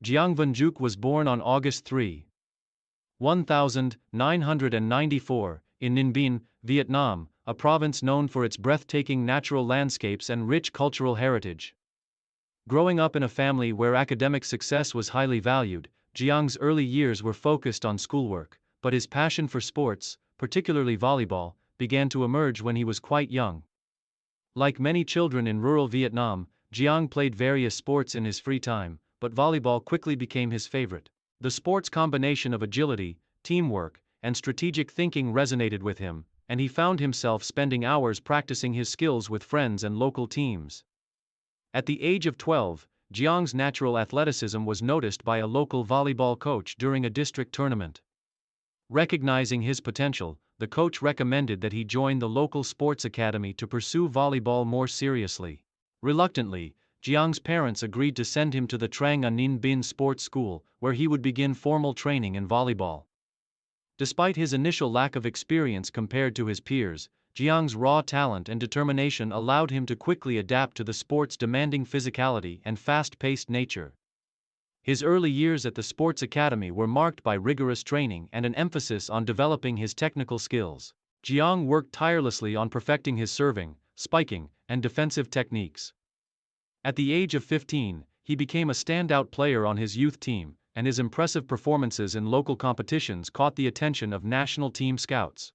Giang Văn Đức was born on August 3, 1994, in Ninh Binh, Vietnam, a province known for its breathtaking natural landscapes and rich cultural heritage. Growing up in a family where academic success was highly valued, Giang's early years were focused on schoolwork, but his passion for sports, particularly volleyball, began to emerge when he was quite young. Like many children in rural Vietnam, Giang played various sports in his free time, but volleyball quickly became his favorite. The sport's combination of agility, teamwork, and strategic thinking resonated with him, and he found himself spending hours practicing his skills with friends and local teams. At the age of 12, Jiang's natural athleticism was noticed by a local volleyball coach during a district tournament. Recognizing his potential, the coach recommended that he join the local sports academy to pursue volleyball more seriously. Reluctantly, Jiang's parents agreed to send him to the Trang An Ninh Binh Sports School, where he would begin formal training in volleyball. Despite his initial lack of experience compared to his peers, Jiang's raw talent and determination allowed him to quickly adapt to the sport's demanding physicality and fast-paced nature. His early years at the sports academy were marked by rigorous training and an emphasis on developing his technical skills. Jiang worked tirelessly on perfecting his serving, spiking, and defensive techniques. At the age of 15, he became a standout player on his youth team, and his impressive performances in local competitions caught the attention of national team scouts.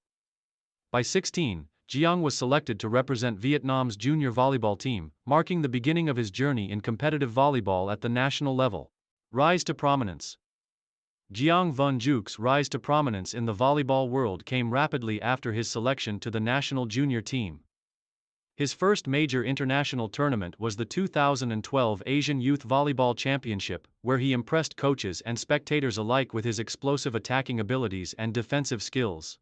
By 16, Jiang was selected to represent Vietnam's junior volleyball team, marking the beginning of his journey in competitive volleyball at the national level. Rise to prominence. Giang Văn Dück's rise to prominence in the volleyball world came rapidly after his selection to the national junior team. His first major international tournament was the 2012 Asian Youth Volleyball Championship, where he impressed coaches and spectators alike with his explosive attacking abilities and defensive skills.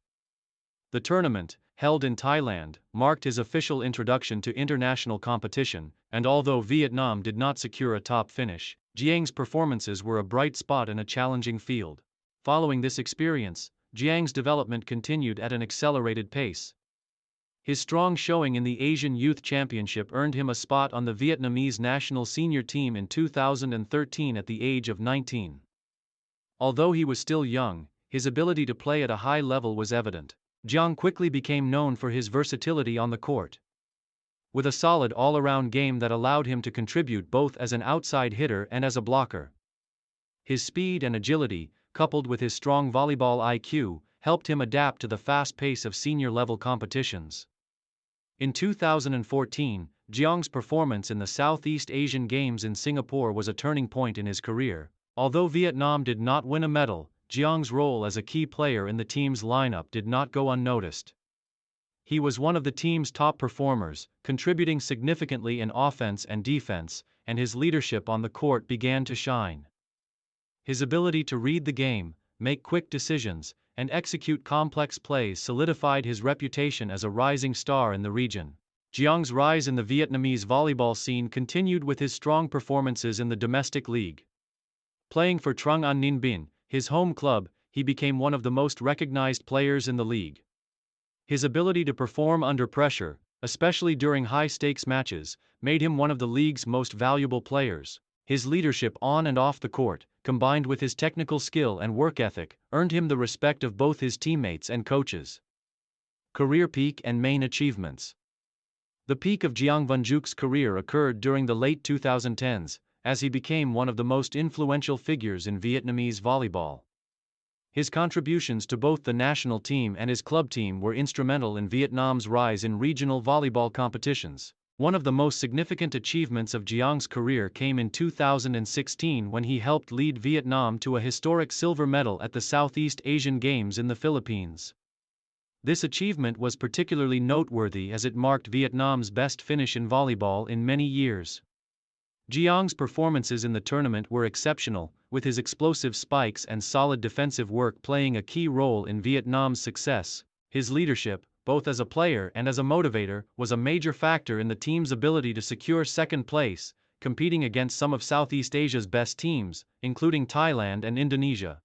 The tournament, held in Thailand, marked his official introduction to international competition, and although Vietnam did not secure a top finish, Giang's performances were a bright spot in a challenging field. Following this experience, Giang's development continued at an accelerated pace. His strong showing in the Asian Youth Championship earned him a spot on the Vietnamese national senior team in 2013 at the age of 19. Although he was still young, his ability to play at a high level was evident. Giang quickly became known for his versatility on the court. With a solid all-around game that allowed him to contribute both as an outside hitter and as a blocker. His speed and agility, coupled with his strong volleyball IQ, helped him adapt to the fast pace of senior-level competitions. In 2014, Giang's performance in the Southeast Asian Games in Singapore was a turning point in his career. Although Vietnam did not win a medal, Giang's role as a key player in the team's lineup did not go unnoticed. He was one of the team's top performers, contributing significantly in offense and defense, and his leadership on the court began to shine. His ability to read the game, make quick decisions, and execute complex plays solidified his reputation as a rising star in the region. Giang's rise in the Vietnamese volleyball scene continued with his strong performances in the domestic league. Playing for Trang An Ninh Binh, his home club, he became one of the most recognized players in the league. His ability to perform under pressure, especially during high-stakes matches, made him one of the league's most valuable players. His leadership on and off the court, combined with his technical skill and work ethic, earned him the respect of both his teammates and coaches. Career peak and main achievements. The peak of Giang Văn Dück's career occurred during the late 2010s, as he became one of the most influential figures in Vietnamese volleyball. His contributions to both the national team and his club team were instrumental in Vietnam's rise in regional volleyball competitions. One of the most significant achievements of Giang's career came in 2016 when he helped lead Vietnam to a historic silver medal at the Southeast Asian Games in the Philippines. This achievement was particularly noteworthy as it marked Vietnam's best finish in volleyball in many years. Giang's performances in the tournament were exceptional, with his explosive spikes and solid defensive work playing a key role in Vietnam's success. His leadership, both as a player and as a motivator, was a major factor in the team's ability to secure second place, competing against some of Southeast Asia's best teams, including Thailand and Indonesia.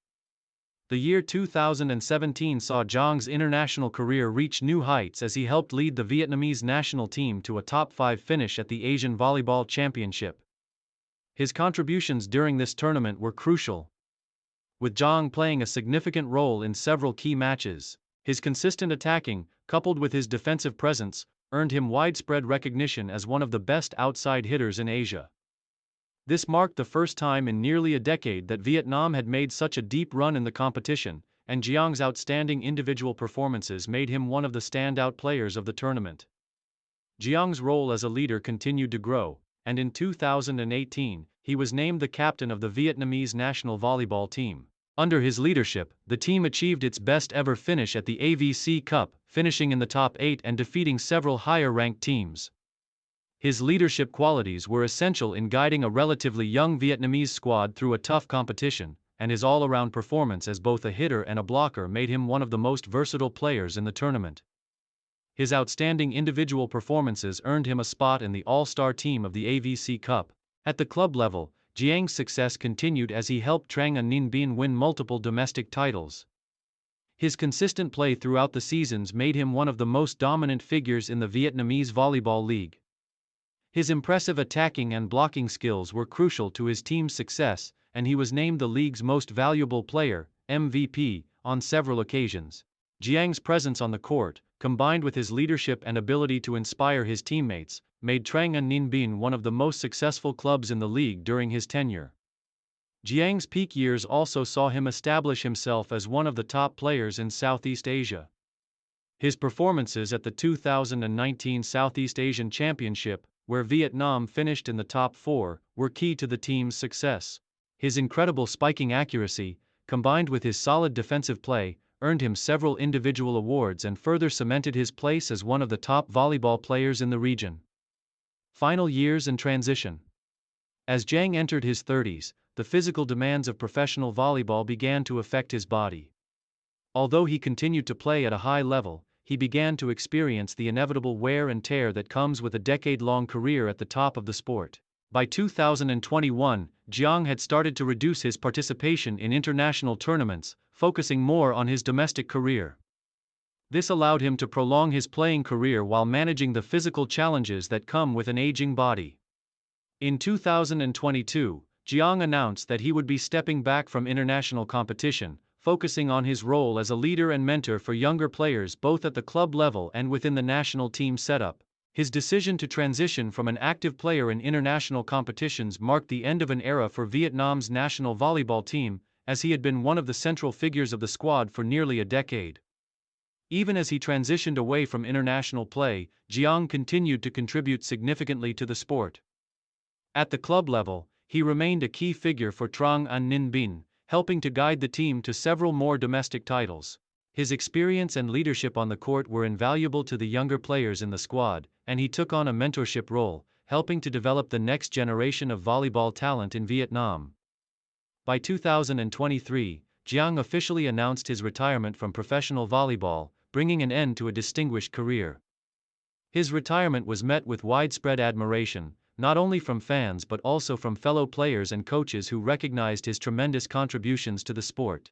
The year 2017 saw Giang's international career reach new heights as he helped lead the Vietnamese national team to a top 5 finish at the Asian Volleyball Championship. His contributions during this tournament were crucial, with Giang playing a significant role in several key matches. His consistent attacking, coupled with his defensive presence, earned him widespread recognition as one of the best outside hitters in Asia. This marked the first time in nearly a decade that Vietnam had made such a deep run in the competition, and Giang's outstanding individual performances made him one of the standout players of the tournament. Giang's role as a leader continued to grow, and in 2018, he was named the captain of the Vietnamese national volleyball team. Under his leadership, the team achieved its best-ever finish at the AVC Cup, finishing in the top 8 and defeating several higher-ranked teams. His leadership qualities were essential in guiding a relatively young Vietnamese squad through a tough competition, and his all-around performance as both a hitter and a blocker made him one of the most versatile players in the tournament. His outstanding individual performances earned him a spot in the All-Star team of the AVC Cup. At the club level, Giang's success continued as he helped Trang An Binh win multiple domestic titles. His consistent play throughout the seasons made him one of the most dominant figures in the Vietnamese Volleyball League. His impressive attacking and blocking skills were crucial to his team's success, and he was named the league's most valuable player, MVP, on several occasions. Giang's presence on the court, combined with his leadership and ability to inspire his teammates, made Trang An Binh one of the most successful clubs in the league during his tenure. Giang's peak years also saw him establish himself as one of the top players in Southeast Asia. His performances at the 2019 Southeast Asian Championship, where Vietnam finished in the top 4, were key to the team's success. His incredible spiking accuracy, combined with his solid defensive play, earned him several individual awards and further cemented his place as one of the top volleyball players in the region. Final years and transition. As Giang entered his 30s, the physical demands of professional volleyball began to affect his body. Although he continued to play at a high level, he began to experience the inevitable wear and tear that comes with a decade-long career at the top of the sport. By 2021, Giang had started to reduce his participation in international tournaments, focusing more on his domestic career. This allowed him to prolong his playing career while managing the physical challenges that come with an aging body. In 2022, Giang announced that he would be stepping back from international competition, focusing on his role as a leader and mentor for younger players both at the club level and within the national team setup. His decision to transition from an active player in international competitions marked the end of an era for Vietnam's national volleyball team, as he had been one of the central figures of the squad for nearly a decade. Even as he transitioned away from international play, Giang continued to contribute significantly to the sport. At the club level, he remained a key figure for Trang An Binh, helping to guide the team to several more domestic titles. His experience and leadership on the court were invaluable to the younger players in the squad, and he took on a mentorship role, helping to develop the next generation of volleyball talent in Vietnam. By 2023, Giang officially announced his retirement from professional volleyball, bringing an end to a distinguished career. His retirement was met with widespread admiration, not only from fans but also from fellow players and coaches who recognized his tremendous contributions to the sport.